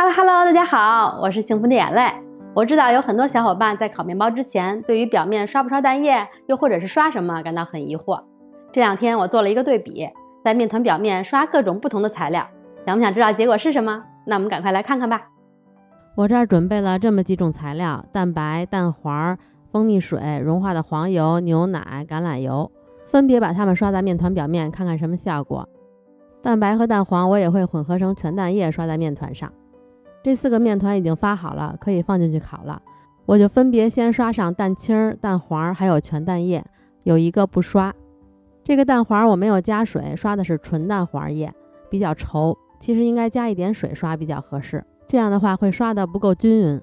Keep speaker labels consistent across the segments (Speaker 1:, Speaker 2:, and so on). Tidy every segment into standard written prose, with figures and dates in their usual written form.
Speaker 1: Hello， 大家好，我是幸福的眼泪。我知道有很多小伙伴在烤面包之前，对于表面刷不刷蛋液，又或者是刷什么感到很疑惑。这两天我做了一个对比，在面团表面刷各种不同的材料，想不想知道结果是什么？那我们赶快来看看吧。
Speaker 2: 我这儿准备了这么几种材料：蛋白、蛋黄、蜂蜜水、融化的黄油、牛奶、橄榄油，分别把它们刷在面团表面，看看什么效果。蛋白和蛋黄我也会混合成全蛋液刷在面团上。这4个面团已经发好了，可以放进去烤了。我就分别先刷上蛋清、蛋黄还有全蛋液，有一个不刷。这个蛋黄我没有加水，刷的是纯蛋黄液，比较稠，其实应该加一点水刷比较合适，这样的话会刷得不够均匀。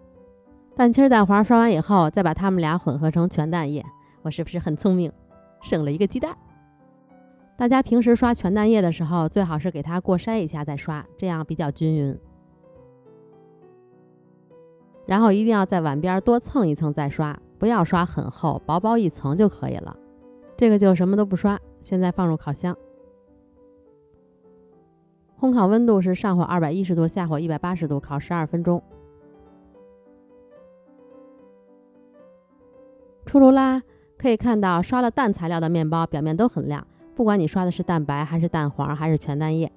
Speaker 2: 蛋清、蛋黄刷完以后，再把它们俩混合成全蛋液，我是不是很聪明？省了一个鸡蛋。大家平时刷全蛋液的时候，最好是给它过筛一下再刷，这样比较均匀。然后一定要在碗边多蹭一蹭再刷，不要刷很厚，薄薄一层就可以了。这个就什么都不刷，现在放入烤箱。烘烤温度是上火210度，下火180度，烤12分钟。出炉啦！可以看到刷了蛋材料的面包表面都很亮，不管你刷的是蛋白还是蛋黄还是全蛋液。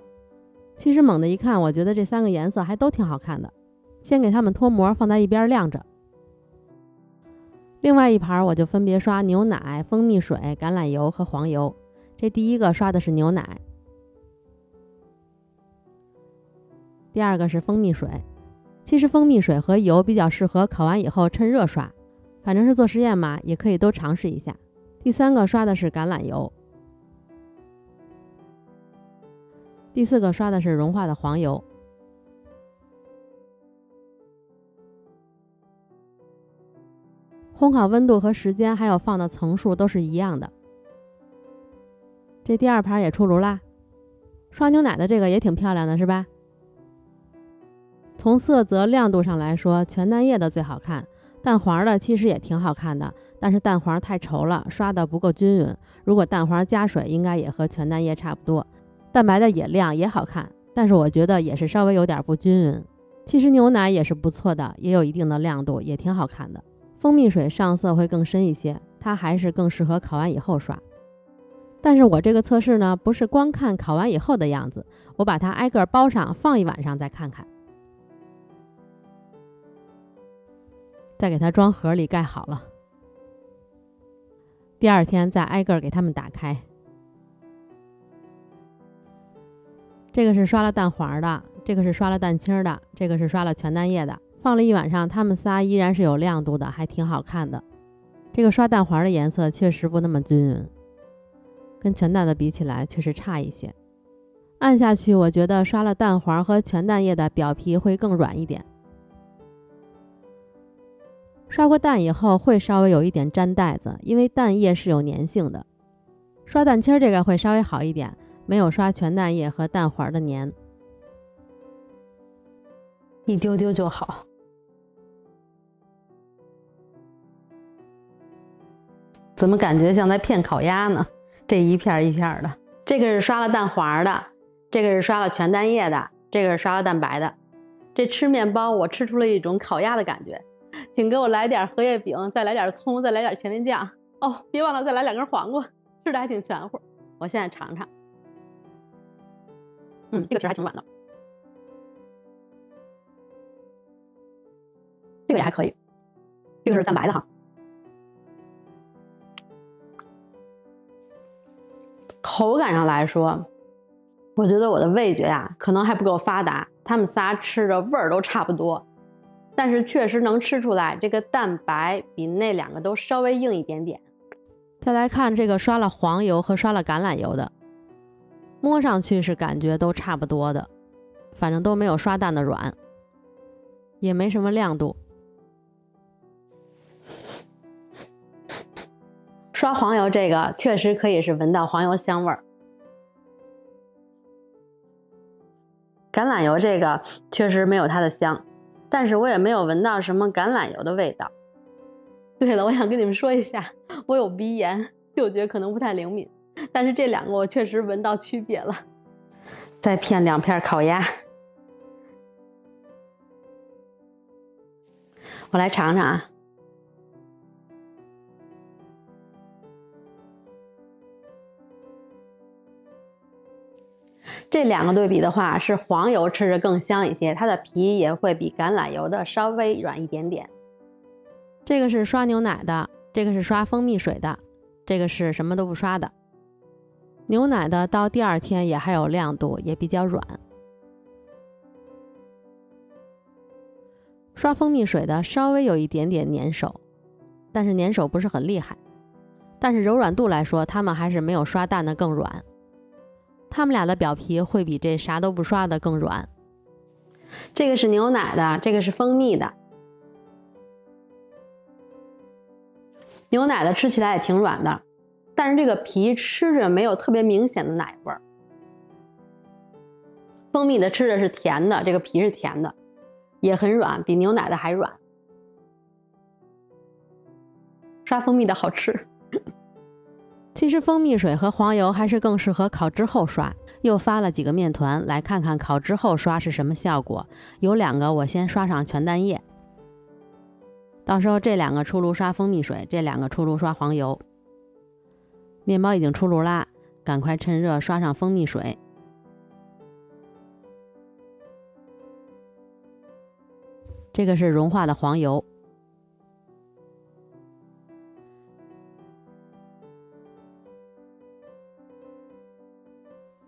Speaker 2: 其实猛地一看，我觉得这3个颜色还都挺好看的。先给它们脱模，放在一边晾着。另外一盘我就分别刷牛奶、蜂蜜水、橄榄油和黄油。这第一个刷的是牛奶，第二个是蜂蜜水。其实蜂蜜水和油比较适合烤完以后趁热刷，反正是做实验嘛，也可以都尝试一下。第3个刷的是橄榄油，第4个刷的是融化的黄油。烘烤温度和时间还有放的层数都是一样的。这第2盘也出炉啦。刷牛奶的这个也挺漂亮的是吧？从色泽亮度上来说，全蛋液的最好看，蛋黄的其实也挺好看的，但是蛋黄太稠了，刷的不够均匀。如果蛋黄加水，应该也和全蛋液差不多。蛋白的也亮也好看，但是我觉得也是稍微有点不均匀。其实牛奶也是不错的，也有一定的亮度，也挺好看的。蜂蜜水上色会更深一些，它还是更适合烤完以后刷。但是我这个测试呢，不是光看烤完以后的样子，我把它挨个包上，放一晚上再看看，再给它装盒里盖好了。第2天再挨个给它们打开。这个是刷了蛋黄的，这个是刷了蛋清的，这个是刷了全蛋液的。放了一晚上，它们仨依然是有亮度的，还挺好看的。这个刷蛋黄的颜色确实不那么均匀，跟全蛋的比起来确实差一些。按下去，我觉得刷了蛋黄和全蛋液的表皮会更软一点。刷过蛋以后会稍微有一点粘带子，因为蛋液是有粘性的。刷蛋清这个会稍微好一点，没有刷全蛋液和蛋黄的粘，
Speaker 1: 一丢丢就好。怎么感觉像在片烤鸭呢？这一片一片的。这个是刷了蛋黄的，这个是刷了全蛋液的，这个是刷了蛋白的。这吃面包我吃出了一种烤鸭的感觉。请给我来点荷叶饼，再来点葱，再来点甜面酱。哦，别忘了再来2根黄瓜，吃的还挺全乎。我现在尝尝。这个皮还挺软的。这个也还可以。这个是蛋白的哈。口感上来说，我觉得我的味觉呀，可能还不够发达，他们仨吃的味儿都差不多，但是确实能吃出来这个蛋白比那2个都稍微硬一点点。
Speaker 2: 再来看这个刷了黄油和刷了橄榄油的，摸上去是感觉都差不多的，反正都没有刷蛋的软，也没什么亮度。
Speaker 1: 刷黄油这个确实可以是闻到黄油香味儿，橄榄油这个确实没有它的香，但是我也没有闻到什么橄榄油的味道。对了，我想跟你们说一下，我有鼻炎，嗅觉可能不太灵敏，但是这2个我确实闻到区别了。再片2片烤鸭，我来尝尝啊。这两个对比的话，是黄油吃着更香一些，它的皮也会比橄榄油的稍微软一点点。
Speaker 2: 这个是刷牛奶的，这个是刷蜂蜜水的，这个是什么都不刷的。牛奶的到第2天也还有亮度，也比较软。刷蜂蜜水的稍微有一点点粘手，但是粘手不是很厉害。但是柔软度来说，它们还是没有刷蛋的更软。它们俩的表皮会比这啥都不刷的更软。
Speaker 1: 这个是牛奶的，这个是蜂蜜的。牛奶的吃起来也挺软的，但是这个皮吃着没有特别明显的奶味儿。蜂蜜的吃着是甜的，这个皮是甜的，也很软，比牛奶的还软。刷蜂蜜的好吃。
Speaker 2: 其实蜂蜜水和黄油还是更适合烤之后刷。又发了几个面团，来看看烤之后刷是什么效果。有2个我先刷上全蛋液，到时候这2个出炉刷蜂蜜水，这2个出炉刷黄油。面包已经出炉啦，赶快趁热刷上蜂蜜水。这个是融化的黄油。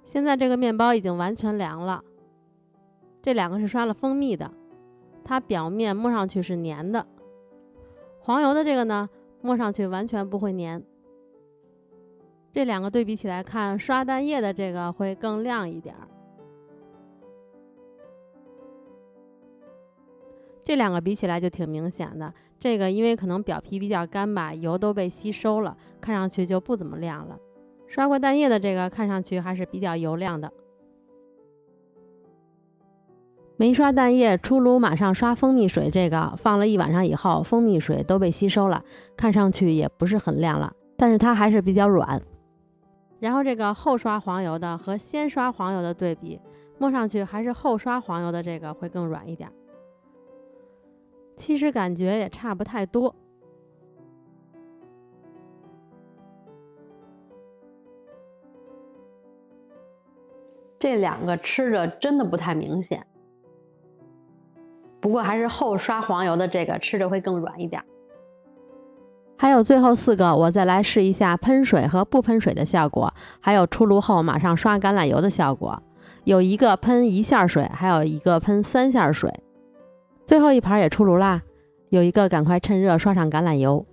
Speaker 2: 现在这个面包已经完全凉了，这2个是刷了蜂蜜的，它表面摸上去是黏的。黄油的这个呢，摸上去完全不会黏。这2个对比起来看，刷蛋液的这个会更亮一点。这2个比起来就挺明显的，这个因为可能表皮比较干吧，油都被吸收了，看上去就不怎么亮了。刷过蛋液的这个看上去还是比较油亮的。没刷蛋液出炉马上刷蜂蜜水，这个放了1晚上以后，蜂蜜水都被吸收了，看上去也不是很亮了，但是它还是比较软。然后这个后刷黄油的和先刷黄油的对比，摸上去还是后刷黄油的这个会更软一点。其实感觉也差不太多。
Speaker 1: 这2个吃着真的不太明显，不过还是后刷黄油的这个吃着会更软一点。
Speaker 2: 还有最后4个，我再来试一下喷水和不喷水的效果，还有出炉后马上刷橄榄油的效果。有一个喷1下水，还有一个喷3下水。最后一盘也出炉啦，有一个赶快趁热刷上橄榄油。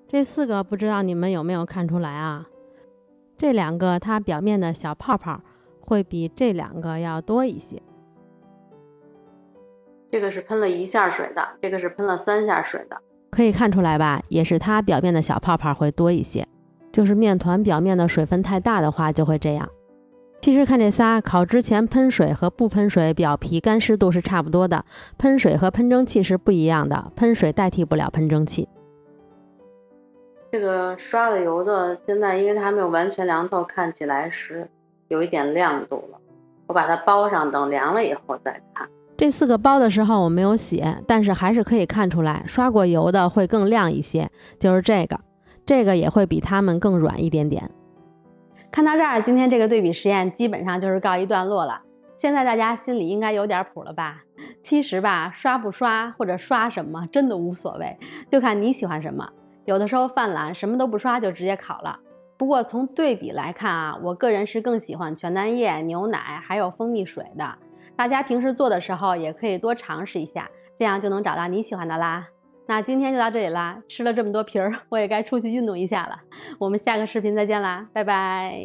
Speaker 2: 这4个不知道你们有没有看出来啊？这2个它表面的小泡泡会比这2个要多一些。
Speaker 1: 这个是喷了1下水的，这个是喷了3下水的，
Speaker 2: 可以看出来吧？也是它表面的小泡泡会多一些，就是面团表面的水分太大的话就会这样。其实看这仨，烤之前喷水和不喷水表皮干湿度是差不多的，喷水和喷蒸汽是不一样的，喷水代替不了喷蒸汽。
Speaker 1: 这个刷了油的，现在因为它还没有完全凉透，看起来是有一点亮度了。我把它包上，等凉了以后再看。
Speaker 2: 这4个包的时候我没有写，但是还是可以看出来，刷过油的会更亮一些，就是这个也会比它们更软一点点。
Speaker 1: 看到这儿，今天这个对比实验基本上就是告一段落了。现在大家心里应该有点谱了吧？其实吧，刷不刷或者刷什么真的无所谓，就看你喜欢什么。有的时候犯懒，什么都不刷就直接烤了。不过从对比来看啊，我个人是更喜欢全蛋液、牛奶还有蜂蜜水的。大家平时做的时候也可以多尝试一下，这样就能找到你喜欢的啦。那今天就到这里啦，吃了这么多皮儿，我也该出去运动一下了。我们下个视频再见啦，拜拜。